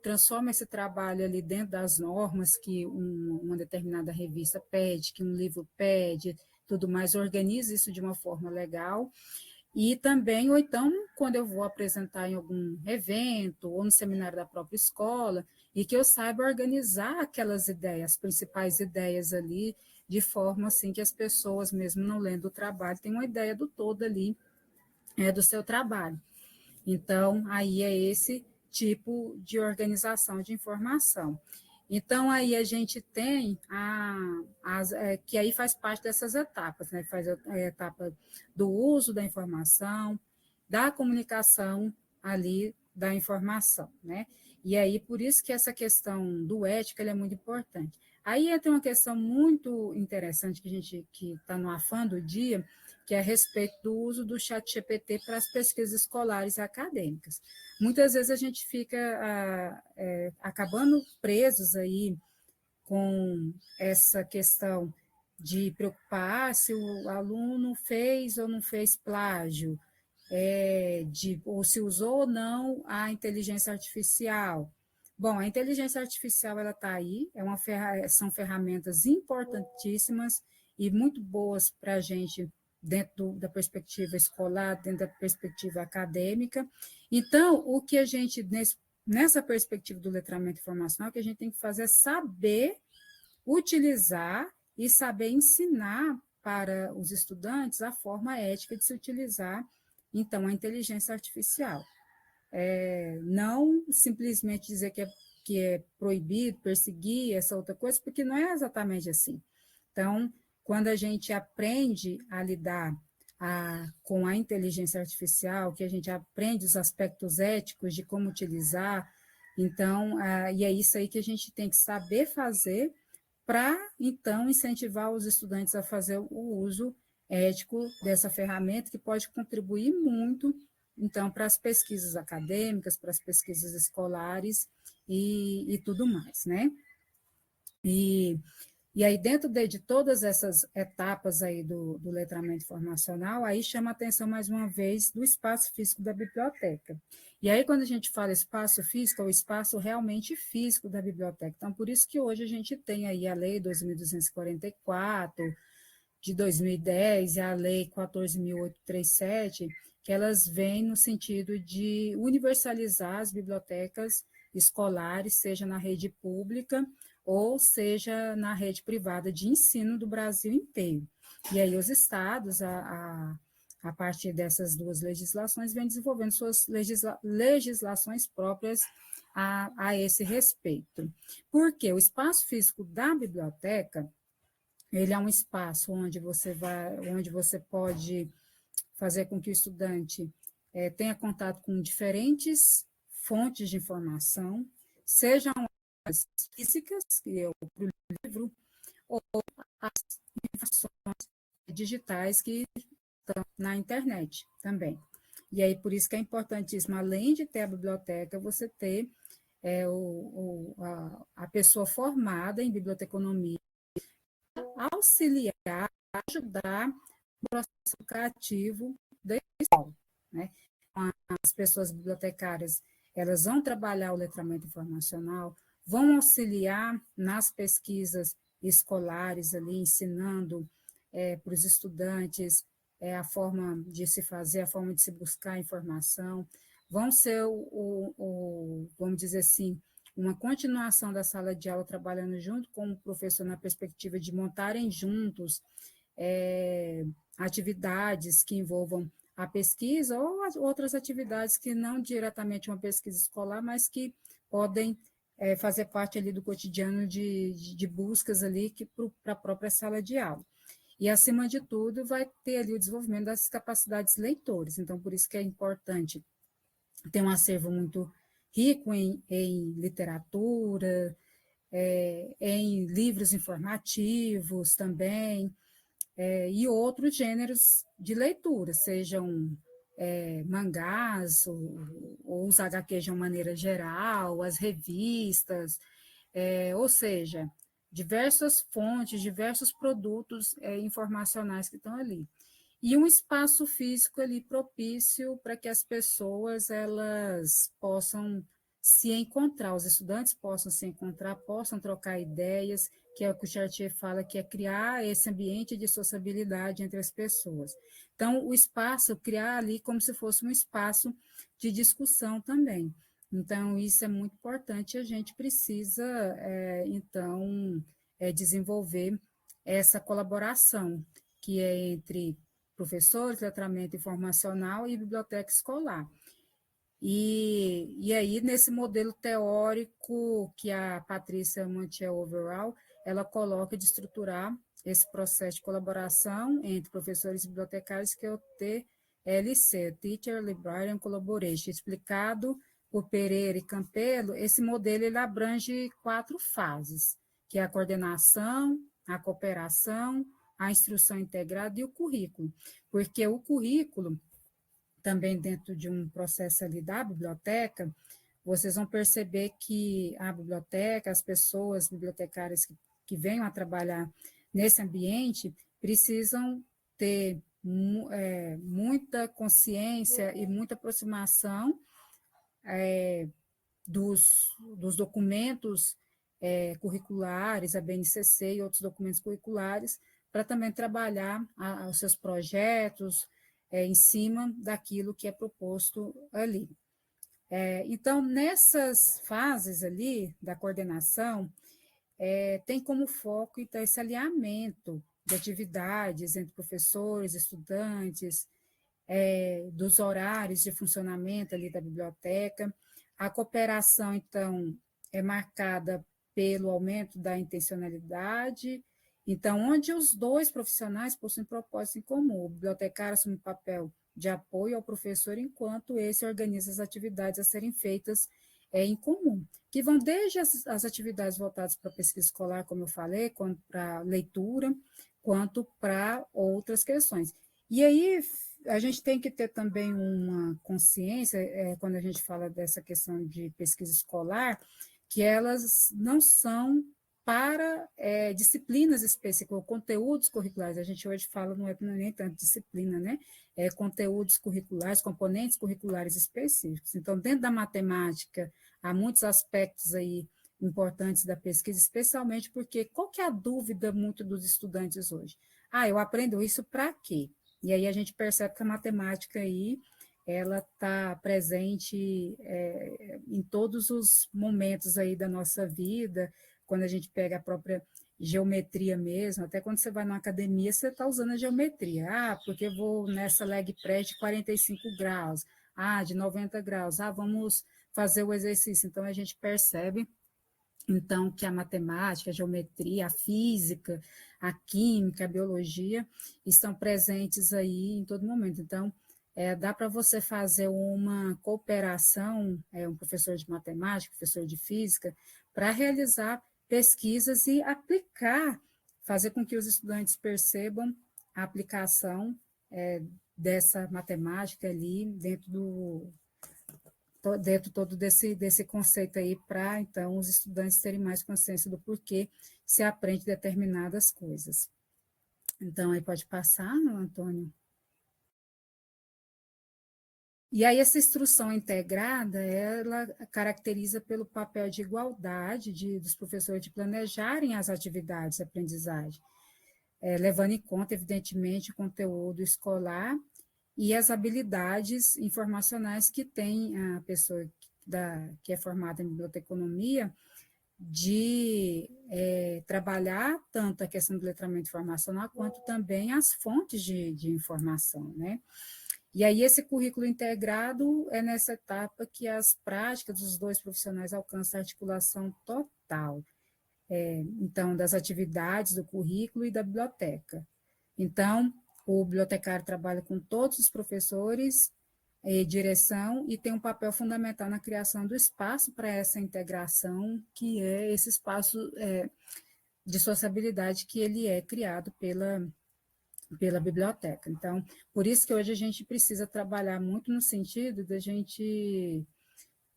transformo esse trabalho ali dentro das normas que uma determinada revista pede, que um livro pede, tudo mais, organizo isso de uma forma legal. E também, ou então, quando eu vou apresentar em algum evento ou no seminário da própria escola, e que eu saiba organizar aquelas ideias, as principais ideias ali, de forma assim que as pessoas, mesmo não lendo o trabalho, tenham uma ideia do todo ali do seu trabalho. Então, aí é esse tipo de organização de informação. Então, aí a gente tem que aí faz parte dessas etapas, né? Faz a etapa do uso da informação, da comunicação ali da informação, né? E aí, por isso que essa questão do ética é muito importante. Aí tem uma questão muito interessante que a gente que está no afã do dia, que é a respeito do uso do chat GPT para as pesquisas escolares e acadêmicas. Muitas vezes a gente fica acabando presos aí com essa questão de preocupar se o aluno fez ou não fez plágio, ou se usou ou não a inteligência artificial. Bom, a inteligência artificial ela está aí, são ferramentas importantíssimas e muito boas para a gente dentro da perspectiva escolar, dentro da perspectiva acadêmica. Então, o que a gente, nessa perspectiva do letramento informacional, o que a gente tem que fazer é saber utilizar e saber ensinar para os estudantes a forma ética de se utilizar, então, a inteligência artificial. Não simplesmente dizer que é proibido, perseguir, essa outra coisa, porque não é exatamente assim. Então, quando a gente aprende a lidar com a inteligência artificial, que a gente aprende os aspectos éticos de como utilizar, então, e é isso aí que a gente tem que saber fazer para, então, incentivar os estudantes a fazer o uso ético dessa ferramenta, que pode contribuir muito, então, para as pesquisas acadêmicas, para as pesquisas escolares e tudo mais, né? E aí, dentro de todas essas etapas aí do letramento informacional, aí chama a atenção, mais uma vez, do espaço físico da biblioteca. E aí, quando a gente fala espaço físico, é o espaço realmente físico da biblioteca. Então, por isso que hoje a gente tem aí a Lei 2.244, de 2010, e a Lei 14.837, que elas vêm no sentido de universalizar as bibliotecas escolares, seja na rede pública ou seja na rede privada de ensino do Brasil inteiro. E aí os estados, a partir dessas duas legislações, vêm desenvolvendo suas legislações próprias a esse respeito. Porque o espaço físico da biblioteca, ele é um espaço onde você pode fazer com que o estudante tenha contato com diferentes fontes de informação, sejam as físicas, que é o livro, ou as informações digitais que estão na internet também. E aí, por isso que é importantíssimo, além de ter a biblioteca, você ter a pessoa formada em biblioteconomia, auxiliar, ajudar no processo educativo da escola, né? As pessoas bibliotecárias, elas vão trabalhar o letramento informacional, vão auxiliar nas pesquisas escolares ali, ensinando para os estudantes a forma de se fazer, a forma de se buscar informação, vão ser vamos dizer assim, uma continuação da sala de aula, trabalhando junto com o professor na perspectiva de montarem juntos atividades que envolvam a pesquisa ou outras atividades que não diretamente uma pesquisa escolar, mas que podem fazer parte ali do cotidiano de buscas ali para a própria sala de aula. E, acima de tudo, vai ter ali o desenvolvimento das capacidades leitores. Então, por isso que é importante ter um acervo muito rico em literatura, em livros informativos também, e outros gêneros de leitura, sejam mangás, ou os HQs de uma maneira geral, as revistas, ou seja, diversas fontes, diversos produtos informacionais que estão ali. E um espaço físico ali propício para que as pessoas elas possam se encontrar, os estudantes possam se encontrar, possam trocar ideias, que é o que o Chartier fala, que é criar esse ambiente de sociabilidade entre as pessoas. Então, o espaço, criar ali como se fosse um espaço de discussão também. Então, isso é muito importante, a gente precisa, então, desenvolver essa colaboração, que é entre professores, letramento informacional e biblioteca escolar. E aí, nesse modelo teórico que a Patrícia Montiel-Overall, ela coloca de estruturar esse processo de colaboração entre professores e bibliotecários, que é o TLC, Teacher Librarian Collaboration, explicado por Pereira e Campelo. Esse modelo ele abrange 4 fases, que é a coordenação, a cooperação, a instrução integrada e o currículo, porque o currículo, também dentro de um processo ali da biblioteca, vocês vão perceber que a biblioteca, as pessoas bibliotecárias que venham a trabalhar nesse ambiente precisam ter muita consciência e muita aproximação dos documentos curriculares, a BNCC e outros documentos curriculares, para também trabalhar os seus projetos em cima daquilo que é proposto ali. Então, nessas fases ali da coordenação, tem como foco, então, esse alinhamento de atividades entre professores, estudantes, dos horários de funcionamento ali da biblioteca. A cooperação, então, é marcada pelo aumento da intencionalidade. Então, onde os dois profissionais possuem propósito em comum, o bibliotecário assume o papel de apoio ao professor, enquanto esse organiza as atividades a serem feitas em comum, que vão desde as atividades voltadas para a pesquisa escolar, como eu falei, quanto para leitura, quanto para outras questões. E aí, a gente tem que ter também uma consciência, quando a gente fala dessa questão de pesquisa escolar, que elas não são para disciplinas específicas, ou conteúdos curriculares. A gente hoje fala, não é nem tanto disciplina, né? Conteúdos curriculares, componentes curriculares específicos. Então, dentro da matemática, há muitos aspectos aí importantes da pesquisa, especialmente porque qual que é a dúvida muito dos estudantes hoje? Eu aprendo isso para quê? E aí a gente percebe que a matemática aí, ela está presente em todos os momentos aí da nossa vida, quando a gente pega a própria geometria mesmo, até quando você vai na academia, você está usando a geometria. Porque eu vou nessa leg press de 45 graus, de 90 graus, vamos fazer o exercício. Então, a gente percebe então, que a matemática, a geometria, a física, a química, a biologia estão presentes aí em todo momento. Então, dá para você fazer uma cooperação, um professor de matemática, professor de física, para realizar pesquisas e aplicar, fazer com que os estudantes percebam a aplicação dessa matemática ali dentro todo desse conceito aí, para, então, os estudantes terem mais consciência do porquê se aprende determinadas coisas. Então, aí pode passar, Antônio? E aí, essa instrução integrada, ela caracteriza pelo papel de igualdade dos professores de planejarem as atividades de aprendizagem, levando em conta, evidentemente, o conteúdo escolar e as habilidades informacionais que tem a pessoa que é formada em biblioteconomia, de trabalhar tanto a questão do letramento informacional, quanto também as fontes de informação, né? E aí esse currículo integrado é nessa etapa que as práticas dos dois profissionais alcançam a articulação total, então, das atividades do currículo e da biblioteca. Então, o bibliotecário trabalha com todos os professores, direção, e tem um papel fundamental na criação do espaço para essa integração, que é esse espaço de sociabilidade que ele é criado pela biblioteca. Então, por isso que hoje a gente precisa trabalhar muito no sentido da gente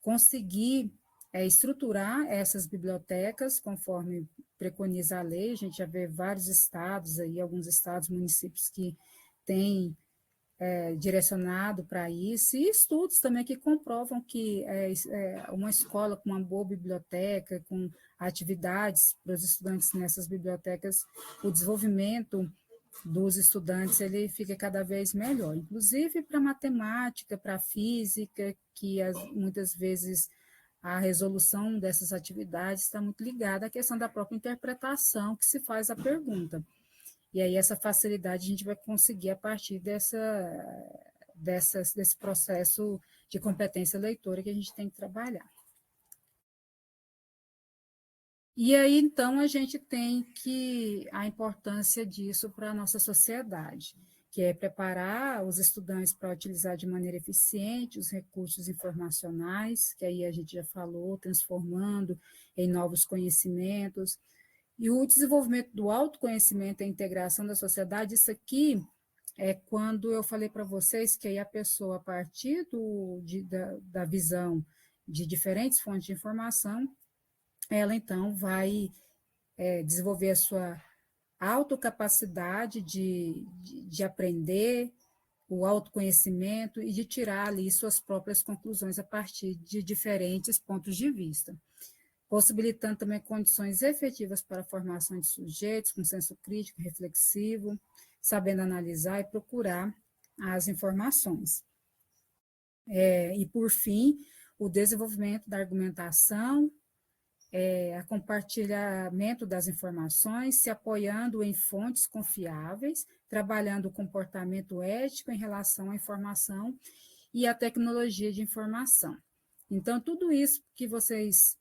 conseguir estruturar essas bibliotecas conforme preconiza a lei. A gente já vê vários estados aí, alguns estados, municípios que têm direcionado para isso, e estudos também que comprovam que uma escola com uma boa biblioteca, com atividades para os estudantes nessas bibliotecas, o desenvolvimento dos estudantes ele fica cada vez melhor, inclusive para matemática, para física, que muitas vezes a resolução dessas atividades está muito ligada à questão da própria interpretação que se faz a pergunta. E aí essa facilidade a gente vai conseguir a partir desse processo de competência leitora que a gente tem que trabalhar. E aí, então, a gente tem a importância disso para a nossa sociedade, que é preparar os estudantes para utilizar de maneira eficiente os recursos informacionais, que aí a gente já falou, transformando em novos conhecimentos, e o desenvolvimento do autoconhecimento e a integração da sociedade. Isso aqui é quando eu falei para vocês que aí a pessoa, a partir da visão de diferentes fontes de informação, ela então vai desenvolver a sua autocapacidade de aprender, o autoconhecimento e de tirar ali suas próprias conclusões a partir de diferentes pontos de vista, possibilitando também condições efetivas para a formação de sujeitos com senso crítico, reflexivo, sabendo analisar e procurar as informações. E, por fim, o desenvolvimento da argumentação, a compartilhamento das informações, se apoiando em fontes confiáveis, trabalhando o comportamento ético em relação à informação e à tecnologia de informação. Então, tudo isso que vocês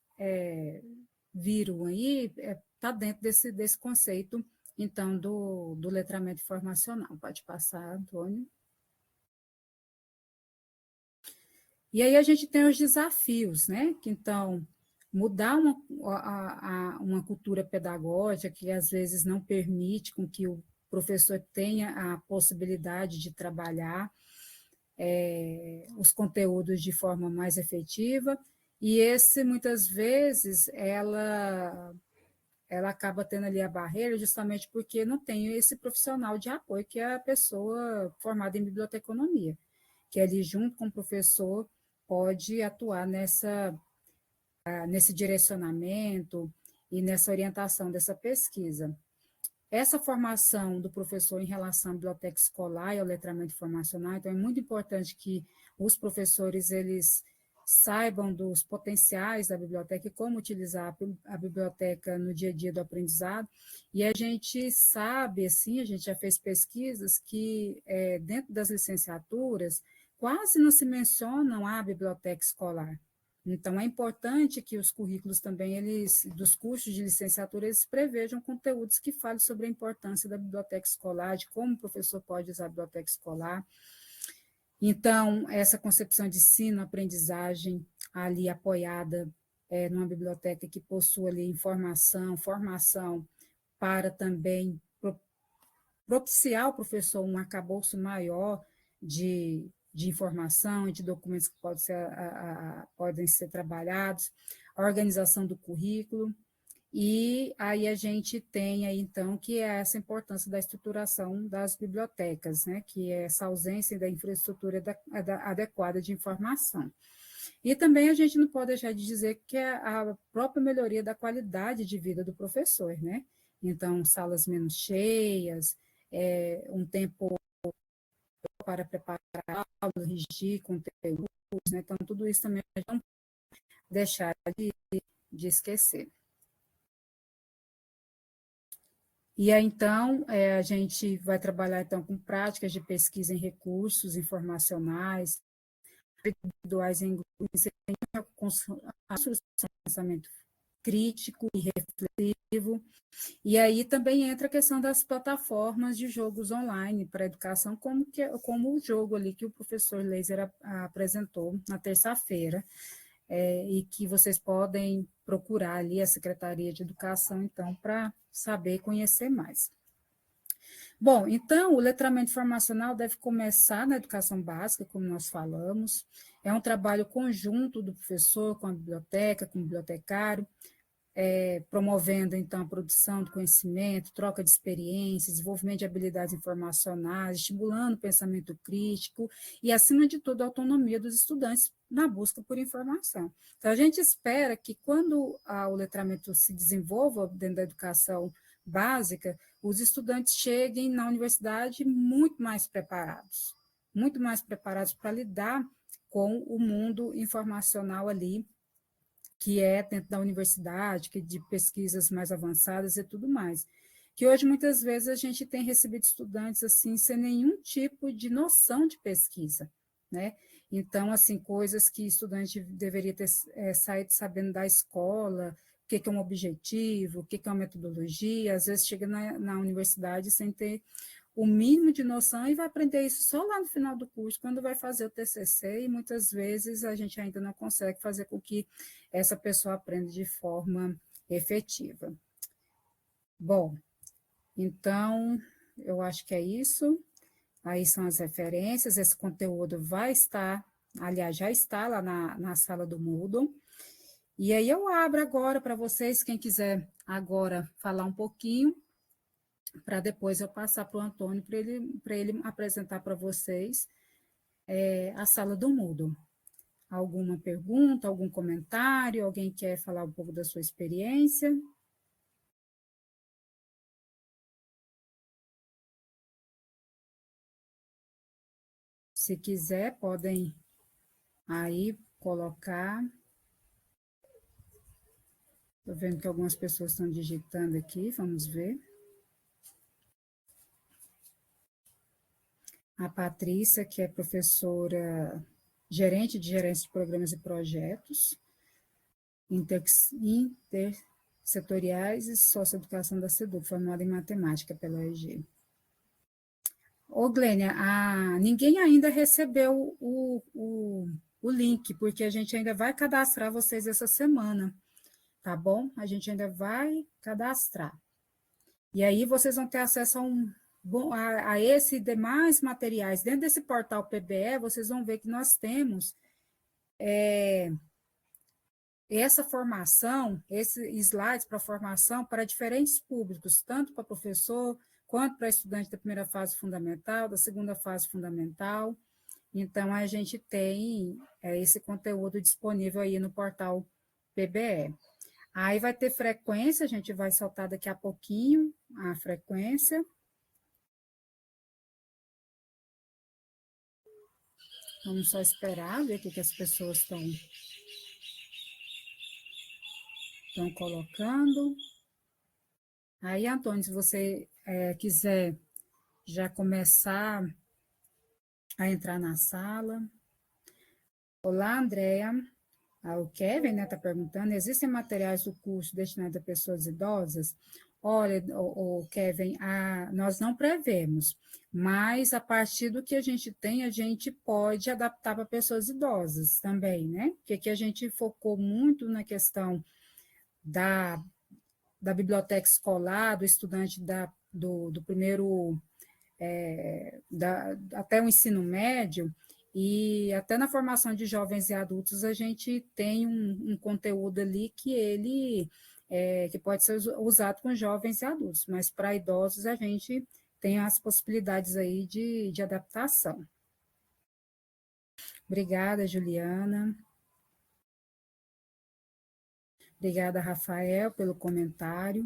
viram aí está dentro desse conceito, então, do letramento informacional. Pode passar, Antônio. E aí a gente tem os desafios, né? Que, então, mudar uma cultura pedagógica que às vezes não permite com que o professor tenha a possibilidade de trabalhar os conteúdos de forma mais efetiva, e esse, muitas vezes, ela acaba tendo ali a barreira justamente porque não tem esse profissional de apoio, que é a pessoa formada em biblioteconomia, que ali junto com o professor pode atuar nesse direcionamento e nessa orientação dessa pesquisa. Essa formação do professor em relação à biblioteca escolar e ao letramento informacional, então é muito importante que os professores eles saibam dos potenciais da biblioteca e como utilizar a biblioteca no dia a dia do aprendizado. E a gente sabe, assim, a gente já fez pesquisas que dentro das licenciaturas quase não se mencionam a biblioteca escolar. Então, é importante que os currículos também, dos cursos de licenciatura, eles prevejam conteúdos que falem sobre a importância da biblioteca escolar, de como o professor pode usar a biblioteca escolar. Então, essa concepção de ensino, aprendizagem, ali apoiada numa biblioteca que possua ali informação, formação, para também propiciar ao professor um arcabouço maior de informação e de documentos que podem ser trabalhados, a organização do currículo, e aí a gente tem aí, então, que é essa importância da estruturação das bibliotecas, né, que é essa ausência da infraestrutura adequada de informação. E também a gente não pode deixar de dizer que é a própria melhoria da qualidade de vida do professor, né? Então, salas menos cheias, um tempo para preparar aulas, redigir conteúdos, né? Então, tudo isso também não deixar de esquecer. E aí, então, a gente vai trabalhar, então, com práticas de pesquisa em recursos informacionais, individuais em grupos, a construção de pensamento crítico e reflexivo. E aí também entra a questão das plataformas de jogos online para a educação, como o jogo ali que o professor Laser apresentou na terça-feira, e que vocês podem procurar ali a Secretaria de Educação, então, para saber e conhecer mais. Bom, então, o letramento informacional deve começar na educação básica, como nós falamos, é um trabalho conjunto do professor com a biblioteca, com o bibliotecário, promovendo, então, a produção do conhecimento, troca de experiências, desenvolvimento de habilidades informacionais, estimulando o pensamento crítico e, acima de tudo, a autonomia dos estudantes na busca por informação. Então, a gente espera que, quando o letramento se desenvolva dentro da educação básica, os estudantes cheguem na universidade muito mais preparados para lidar com o mundo informacional ali, que é dentro da universidade, que de pesquisas mais avançadas e tudo mais. Que hoje, muitas vezes, a gente tem recebido estudantes assim, sem nenhum tipo de noção de pesquisa, né? Então, assim, coisas que estudante deveria ter saído sabendo da escola, o que é um objetivo, o que é uma metodologia, às vezes chega na universidade sem ter o mínimo de noção e vai aprender isso só lá no final do curso, quando vai fazer o TCC, e muitas vezes a gente ainda não consegue fazer com que essa pessoa aprenda de forma efetiva. Bom, então, eu acho que é isso. Aí são as referências, esse conteúdo vai estar aliás, já está lá na sala do Moodle. E aí eu abro agora para vocês, quem quiser agora falar um pouquinho, para depois eu passar para o Antônio, para ele apresentar para vocês a sala do Moodle. Alguma pergunta, algum comentário? Alguém quer falar um pouco da sua experiência? Se quiser, podem aí colocar. Estou vendo que algumas pessoas estão digitando aqui, vamos ver. A Patrícia, que é professora, gerente de gerência de programas e projetos intersetoriais e socioeducação da SEDUC, formada em matemática pela EG. Ô, Glênia, ninguém ainda recebeu o link, porque a gente ainda vai cadastrar vocês essa semana, tá bom? A gente ainda vai cadastrar. E aí vocês vão ter acesso a esse e demais materiais. Dentro desse portal PBE, vocês vão ver que nós temos essa formação, esses slides para formação para diferentes públicos, tanto para professor, quanto para estudante da primeira fase fundamental, da segunda fase fundamental. Então, a gente tem esse conteúdo disponível aí no portal PBE. Aí vai ter frequência, a gente vai soltar daqui a pouquinho a frequência. Vamos só esperar, ver o que as pessoas estão colocando. Aí, Antônio, se você quiser já começar a entrar na sala. Olá, Andréa. O Kevin está perguntando, existem materiais do curso destinados a pessoas idosas? Olha, o Kevin, nós não prevemos, mas a partir do que a gente tem, a gente pode adaptar para pessoas idosas também, né? Porque aqui a gente focou muito na questão da biblioteca escolar, do estudante do primeiro até o ensino médio, e até na formação de jovens e adultos a gente tem um conteúdo ali que pode ser usado com jovens e adultos, mas para idosos a gente tem as possibilidades aí de adaptação. Obrigada, Juliana. Obrigada, Rafael, pelo comentário.